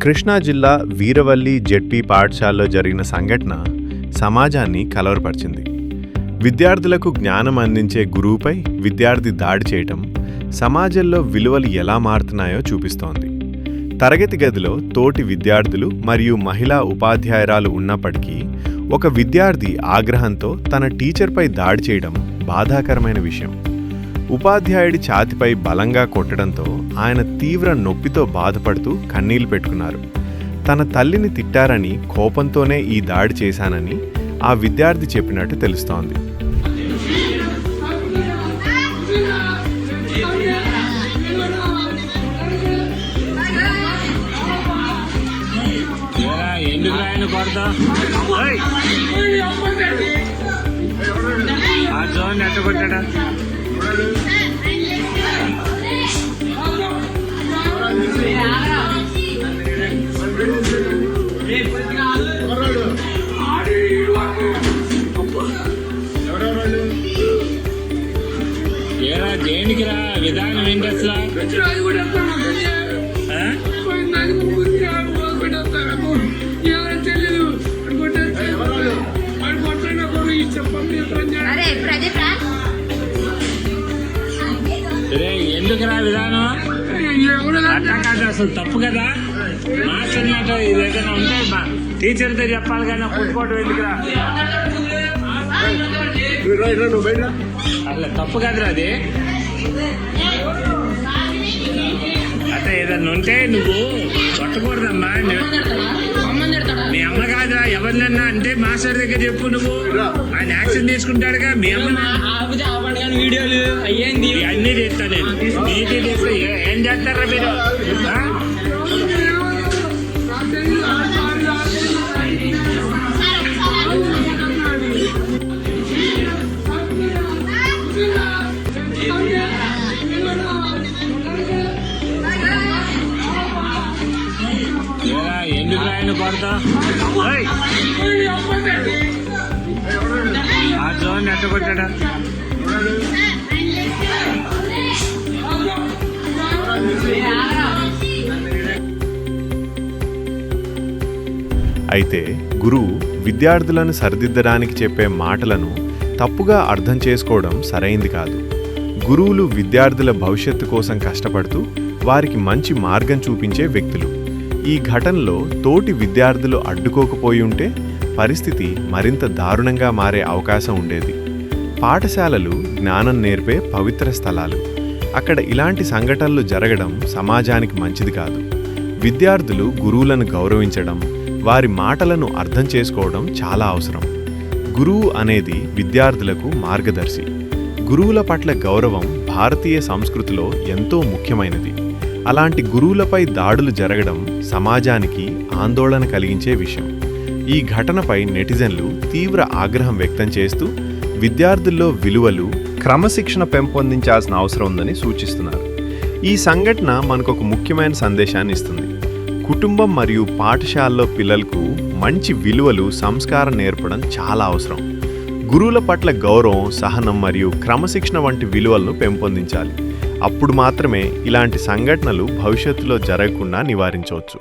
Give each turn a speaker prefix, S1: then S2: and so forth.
S1: కృష్ణా జిల్లా వీరవల్లి జెడ్పీ పాఠశాలలో జరిగిన సంఘటన సమాజాన్ని కలవరపరిచింది. విద్యార్థులకు జ్ఞానం అందించే గురువుపై విద్యార్థి దాడి చేయటం సమాజంలో విలువలు ఎలా మారుతున్నాయో చూపిస్తోంది. తరగతి గదిలో తోటి విద్యార్థులు మరియు మహిళా ఉపాధ్యాయురాలు ఉన్నప్పటికీ ఒక విద్యార్థి ఆగ్రహంతో తన టీచర్పై దాడి చేయడం బాధాకరమైన విషయం. ఉపాధ్యాయుడి ఛాతిపై బలంగా కొట్టడంతో ఆయన తీవ్ర నొప్పితో బాధపడుతూ కన్నీళ్లు పెట్టుకున్నారు. తన తల్లిని తిట్టారని కోపంతోనే ఈ దాడి చేశానని ఆ విద్యార్థి చెప్పినట్టు తెలుస్తోంది.
S2: దేనికి రా విధానం ఏంటి అసలు? ఎందుకురా విధానం అట్లా కాదు, అసలు తప్పు కదా. మాట్లాడినట్టు ఇది ఏదైనా ఉంటే టీచర్తో చెప్పాలి కానీ కొట్టుకోవడం ఎందుకురా? అట్లా తప్పు కాదురా అది. అట్లా ఏదన్నా ఉంటే నువ్వు కొట్టకూడదమ్మా. మీ అమ్మ కాదురా, ఎవరినన్నా అంటే మాస్టర్ దగ్గర చెప్పు. నువ్వు ఆయన యాక్షన్ తీసుకుంటాడుగా. మీ అమ్మ వీడియోలు అన్నీ చేస్తా నేను. నీటి చేస్తే ఏం చేస్తారా మీరు? ఎందుకు ఆయన కొడతా? ఆ జోన్ ఎట్ట కొట్టాడా?
S1: అయితే గురువు విద్యార్థులను సరిదిద్దడానికి చెప్పే మాటలను తప్పుగా అర్థం చేసుకోవడం సరైంది కాదు. గురువులు విద్యార్థుల భవిష్యత్తు కోసం కష్టపడుతూ వారికి మంచి మార్గం చూపించే వ్యక్తులు. ఈ ఘటనలో తోటి విద్యార్థులు అడ్డుకోకపోయి ఉంటే పరిస్థితి మరింత దారుణంగా మారే అవకాశం ఉండేది. పాఠశాలలు జ్ఞానం నేర్పే పవిత్ర స్థలాలు. అక్కడ ఇలాంటి సంఘటనలు జరగడం సమాజానికి మంచిది కాదు. విద్యార్థులు గురువులను గౌరవించడం, వారి మాటలను అర్థం చేసుకోవడం చాలా అవసరం. గురువు అనేది విద్యార్థులకు మార్గదర్శి. గురువుల పట్ల గౌరవం భారతీయ సంస్కృతిలో ఎంతో ముఖ్యమైనది. అలాంటి గురువులపై దాడులు జరగడం సమాజానికి ఆందోళన కలిగించే విషయం. ఈ ఘటనపై నెటిజన్లు తీవ్ర ఆగ్రహం వ్యక్తం చేస్తూ విద్యార్థుల్లో విలువలు, క్రమశిక్షణ పెంపొందించాల్సిన అవసరం ఉందని సూచిస్తున్నారు. ఈ సంఘటన మనకొక ముఖ్యమైన సందేశాన్ని ఇస్తుంది. కుటుంబం మరియు పాఠశాలలో పిల్లలకు మంచి విలువలు, సంస్కారం నేర్పడం చాలా అవసరం. గురువుల పట్ల గౌరవం, సహనం మరియు క్రమశిక్షణ వంటి విలువలను పెంపొందించాలి. అప్పుడు మాత్రమే ఇలాంటి సంఘటనలు భవిష్యత్తులో జరగకుండా నివారించవచ్చు.